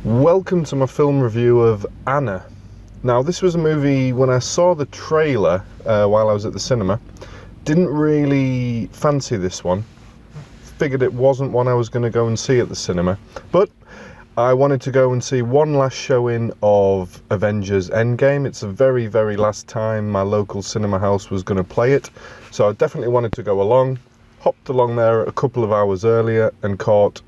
Welcome to my film review of Anna. Now, this was a movie, when I saw the trailer while I was at the cinema, didn't really fancy this one. Figured it wasn't one I was going to go and see at the cinema, but I wanted to go and see one last showing of Avengers Endgame. It's the very, very last time my local cinema house was going to play it, so I definitely wanted to go along. Hopped along there a couple of hours earlier and caught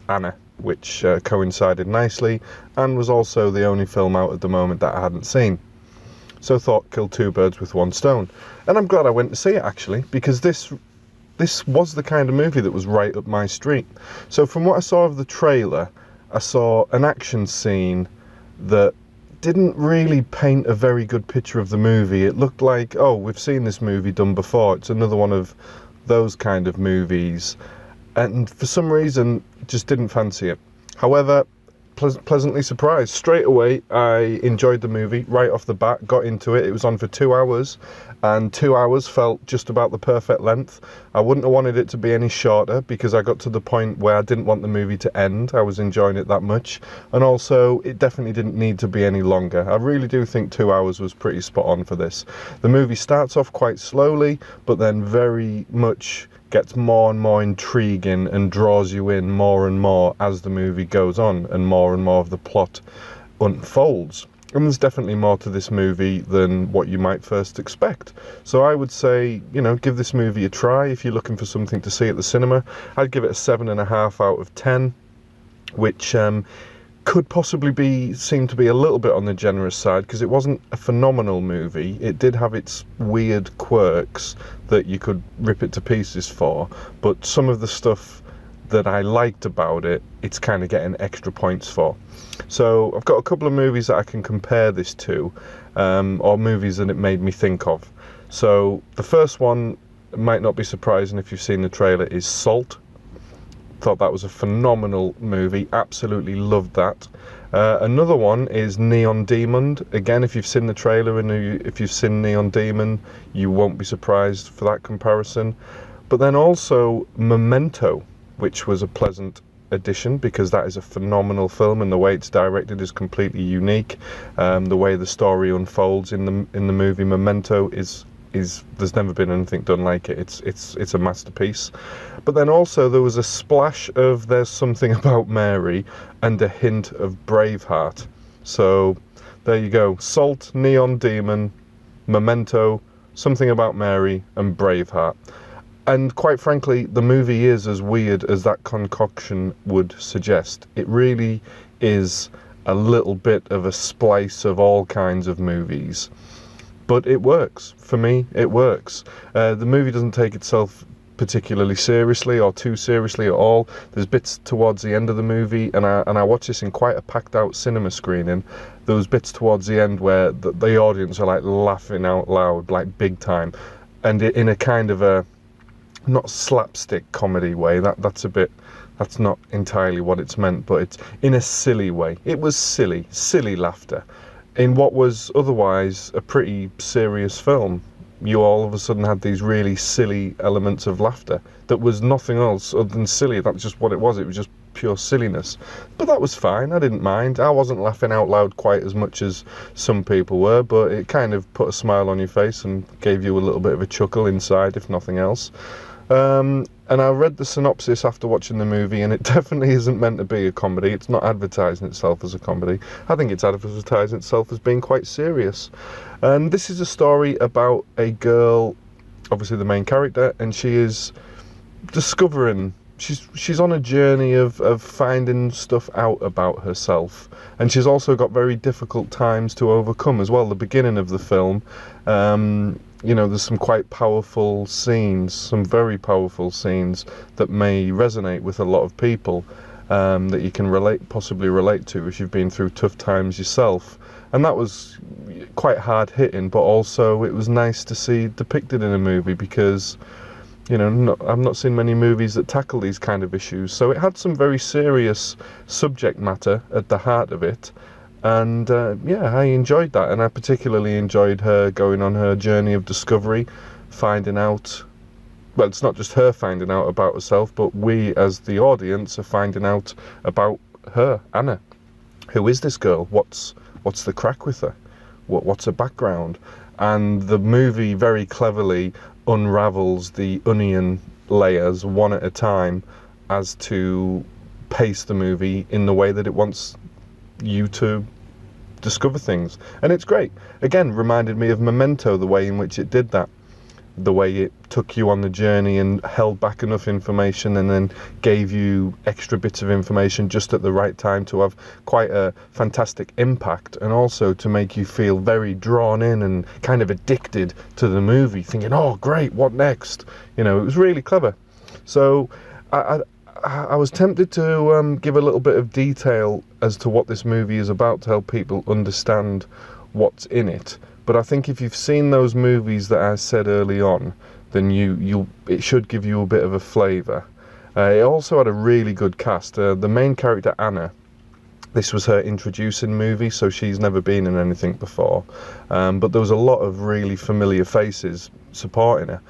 Anna, which coincided nicely and was also the only film out at the moment that I hadn't seen. So thought, kill two birds with one stone. And I'm glad I went to see it, actually, because this was the kind of movie that was right up my street. So from what I saw of the trailer, I saw an action scene that didn't really paint a very good picture of the movie. It looked like, oh, we've seen this movie done before. It's another one of those kind of movies. And for some reason, just didn't fancy it. However, pleasantly surprised. Straight away, I enjoyed the movie right off the bat, got into it. It was on for 2 hours, and 2 hours felt just about the perfect length. I wouldn't have wanted it to be any shorter because I got to the point where I didn't want the movie to end. I was enjoying it that much. And also, it definitely didn't need to be any longer. I really do think 2 hours was pretty spot on for this. The movie starts off quite slowly, but then very much gets more and more intriguing and draws you in more and more as the movie goes on and more of the plot unfolds. And there's definitely more to this movie than what you might first expect. So I would say, give this movie a try if you're looking for something to see at the cinema. I'd give it a 7.5 out of 10, which could possibly seem to be a little bit on the generous side because it wasn't a phenomenal movie. It did have its weird quirks that you could rip it to pieces for, but some of the stuff that I liked about it, it's kind of getting extra points for. So I've got a couple of movies that I can compare this to, or movies that it made me think of. So the first one, might not be surprising if you've seen the trailer, is Salt. Thought that was a phenomenal movie, absolutely loved that. Another one is Neon Demon. Again, if you've seen the trailer and if you've seen Neon Demon, you won't be surprised for that comparison. But then also Memento, which was a pleasant addition because that is a phenomenal film and the way it's directed is completely unique. The way the story unfolds in the movie Memento is there's never been anything done like it. It's a masterpiece. But then also there was a splash of There's Something About Mary and a hint of Braveheart. So there you go. Salt, Neon Demon, Memento, Something About Mary and Braveheart. And quite frankly, the movie is as weird as that concoction would suggest. It really is a little bit of a splice of all kinds of movies. But it works. For me, it works. The movie doesn't take itself particularly seriously or too seriously at all. There's bits towards the end of the movie, and I watched this in quite a packed out cinema screening. There was bits towards the end where the audience are like laughing out loud, like big time, and in a kind of a not slapstick comedy way. That's not entirely what it's meant, but it's in a silly way. It was silly laughter. In what was otherwise a pretty serious film, you all of a sudden had these really silly elements of laughter that was nothing else other than silly. That's just what it was. It was just pure silliness. But that was fine. I didn't mind. I wasn't laughing out loud quite as much as some people were, but it kind of put a smile on your face and gave you a little bit of a chuckle inside, if nothing else. And I read the synopsis after watching the movie, and it definitely isn't meant to be a comedy. It's not advertising itself as a comedy. I think it's advertising itself as being quite serious. And this is a story about a girl, obviously the main character, and she is discovering, she's on a journey of finding stuff out about herself. And she's also got very difficult times to overcome as well. The beginning of the film, there's some quite powerful scenes, some very powerful scenes that may resonate with a lot of people, that you can possibly relate to if you've been through tough times yourself. And that was quite hard hitting, but also it was nice to see depicted in a movie because, I've not seen many movies that tackle these kind of issues. So it had some very serious subject matter at the heart of it. And I enjoyed that, and I particularly enjoyed her going on her journey of discovery, finding out, well, it's not just her finding out about herself, but we as the audience are finding out about her, Anna. who is this girl? What's the crack with her? What's her background? And the movie very cleverly unravels the onion layers one at a time as to pace the movie in the way that it wants you to discover things. And it's great. Again, reminded me of Memento, the way in which it did that. The way it took you on the journey and held back enough information and then gave you extra bits of information just at the right time to have quite a fantastic impact, and also to make you feel very drawn in and kind of addicted to the movie, thinking, oh great, what next? You know, it was really clever. So I was tempted to give a little bit of detail as to what this movie is about to help people understand what's in it. But I think if you've seen those movies that I said early on, then it should give you a bit of a flavour. It also had a really good cast. The main character, Anna, this was her introducing movie, so she's never been in anything before. But there was a lot of really familiar faces supporting her.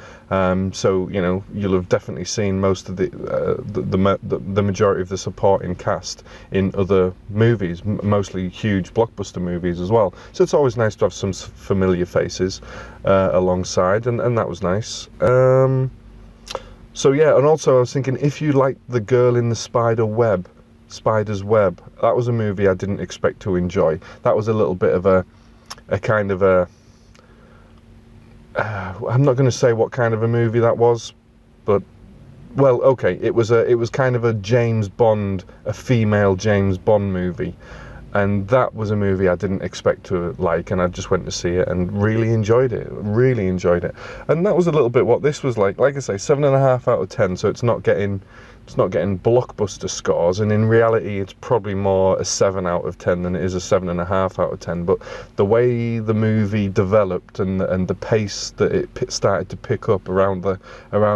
So, you know, you'll have definitely seen most of the majority of the supporting cast in other movies, mostly huge blockbuster movies as well. So it's always nice to have some familiar faces alongside, and that was nice. So yeah, and also I was thinking, if you like The Girl in the Spider's Web, that was a movie I didn't expect to enjoy. That was a little bit of a kind of a I'm not going to say what kind of a movie that was, but well, okay, it was kind of a female James Bond movie, and that was a movie I didn't expect to like, and I just went to see it and really enjoyed it. And that was a little bit what this was like. Like I say, 7.5 out of 10. So it's not getting blockbuster scores, and in reality it's probably more a 7 out of 10 than it is a 7.5 out of 10. But the way the movie developed and the pace that it started to pick up around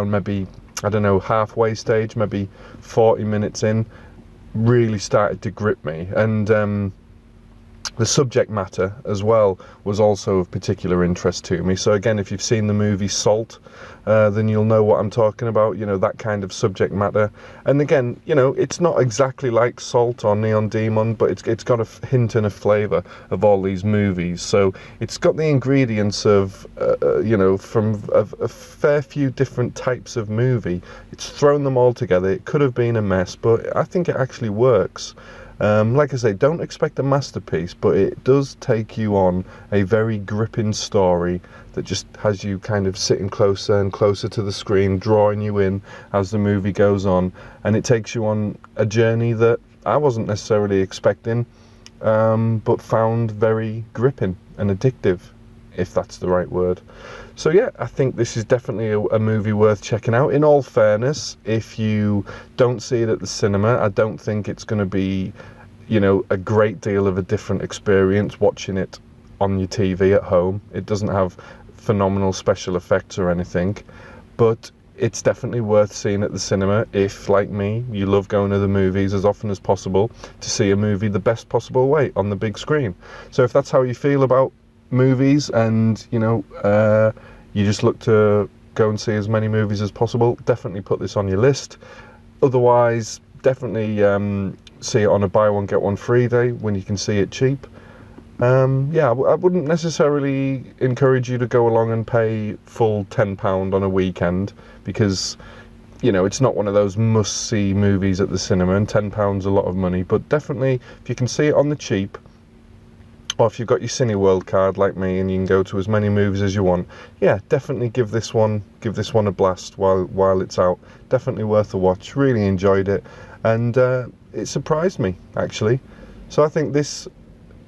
maybe, I don't know, halfway stage, maybe 40 minutes in, really started to grip me. And the subject matter as well was also of particular interest to me. So again, if you've seen the movie Salt, then you'll know what I'm talking about, you know, that kind of subject matter. And again, you know, it's not exactly like Salt or Neon Demon, but it's got a hint and a flavour of all these movies. So it's got the ingredients of, you know, from a fair few different types of movie. It's thrown them all together. It could have been a mess, but I think it actually works. Like I say, don't expect a masterpiece, but it does take you on a very gripping story that just has you kind of sitting closer and closer to the screen, drawing you in as the movie goes on, and it takes you on a journey that I wasn't necessarily expecting, but found very gripping and addictive, if that's the right word. So yeah, I think this is definitely a movie worth checking out. In all fairness, if you don't see it at the cinema, I don't think it's going to be, you know, a great deal of a different experience watching it on your TV at home. It doesn't have phenomenal special effects or anything, but it's definitely worth seeing at the cinema if, like me, you love going to the movies as often as possible to see a movie the best possible way on the big screen. So if that's how you feel about movies, and you know, you just look to go and see as many movies as possible, definitely put this on your list. Otherwise, definitely see it on a buy one get one free day when you can see it cheap. Yeah, I wouldn't necessarily encourage you to go along and pay full £10 on a weekend, because, you know, it's not one of those must-see movies at the cinema, and £10's a lot of money. But definitely, if you can see it on the cheap, or if you've got your Cineworld card like me and you can go to as many movies as you want, yeah, definitely give this one a blast while it's out. Definitely worth a watch. Really enjoyed it, and it surprised me, actually. So I think this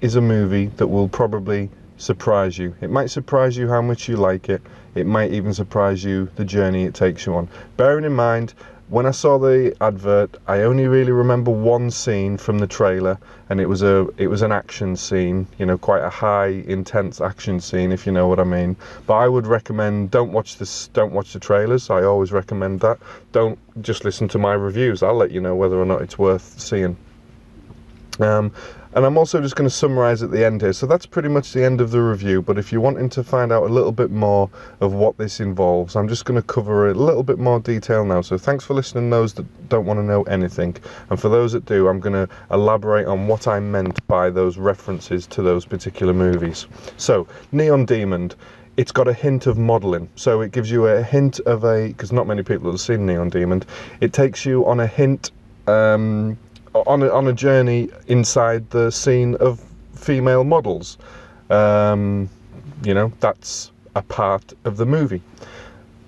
is a movie that will probably surprise you. It might surprise you how much you like it. It might even surprise you the journey it takes you on. Bearing in mind, when I saw the advert, I only really remember one scene from the trailer, and it was an action scene, you know, quite a high, intense action scene, if you know what I mean. But I would recommend, don't watch the trailers. I always recommend that. Don't just listen to my reviews. I'll let you know whether or not it's worth seeing. And I'm also just going to summarise at the end here. So that's pretty much the end of the review, but if you're wanting to find out a little bit more of what this involves, I'm just going to cover a little bit more detail now. So thanks for listening, those that don't want to know anything. And for those that do, I'm going to elaborate on what I meant by those references to those particular movies. So, Neon Demon, it's got a hint of modelling. So it gives you a hint of because not many people have seen Neon Demon, it takes you on a hint, on a journey inside the scene of female models. You know, that's a part of the movie.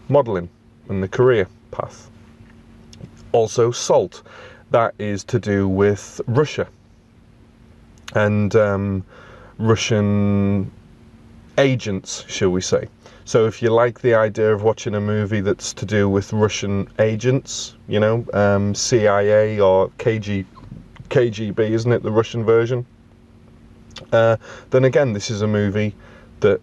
Modelling and the career path. Also Salt, that is to do with Russia and Russian agents, shall we say. So if you like the idea of watching a movie that's to do with Russian agents, you know, CIA or KGB, isn't it, the Russian version? Then again, this is a movie that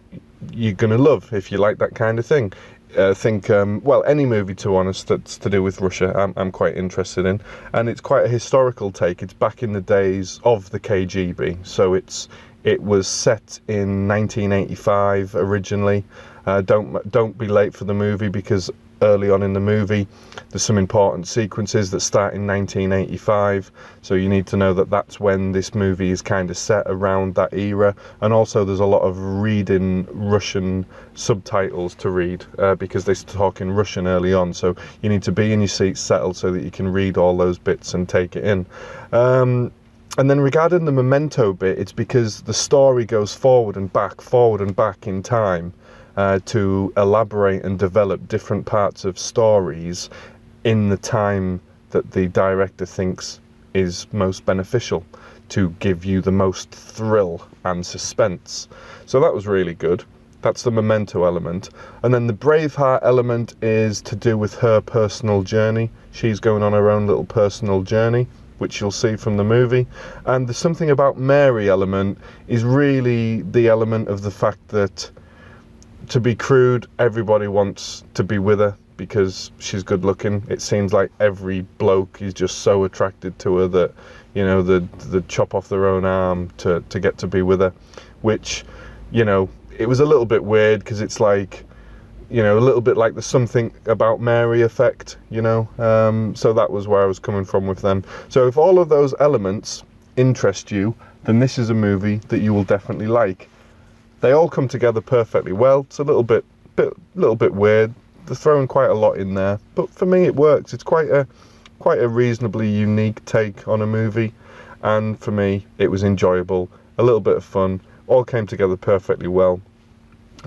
you're going to love if you like that kind of thing. Well, any movie, to be honest, that's to do with Russia, I'm quite interested in. And it's quite a historical take. It's back in the days of the KGB. So it was set in 1985 originally. Don't be late for the movie, because early on in the movie there's some important sequences that start in 1985, so you need to know that that's when this movie is kind of set, around that era. And also there's a lot of reading Russian subtitles to read, because they talk in Russian early on, so you need to be in your seat settled so that you can read all those bits and take it in. And then regarding the memento bit, it's because the story goes forward and back in time, to elaborate and develop different parts of stories in the time that the director thinks is most beneficial, to give you the most thrill and suspense. So that was really good. That's the memento element. And then the Braveheart element is to do with her personal journey. She's going on her own little personal journey, which you'll see from the movie. And the something about Mary element is really the element of the fact that, to be crude, everybody wants to be with her because she's good looking. It seems like every bloke is just so attracted to her that, you know, they'd chop off their own arm to get to be with her, which, you know, it was a little bit weird, because it's like, you know, a little bit like the something about Mary effect, you know. So that was where I was coming from with them. So if all of those elements interest you, then this is a movie that you will definitely like. They all come together perfectly well. It's a little bit weird. They're throwing quite a lot in there, but for me it works. It's quite a reasonably unique take on a movie, and for me it was enjoyable. A little bit of fun. All came together perfectly well,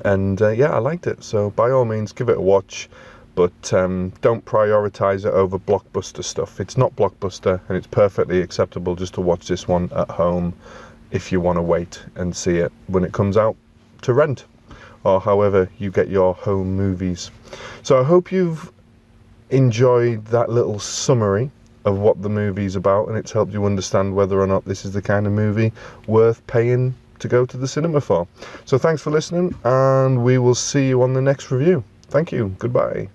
and yeah, I liked it. So by all means, give it a watch, but don't prioritise it over blockbuster stuff. It's not blockbuster, and it's perfectly acceptable just to watch this one at home, if you want to wait and see it when it comes out to rent, or however you get your home movies. So I hope you've enjoyed that little summary of what the movie's about, and it's helped you understand whether or not this is the kind of movie worth paying to go to the cinema for. So thanks for listening, and we will see you on the next review. Thank you. Goodbye.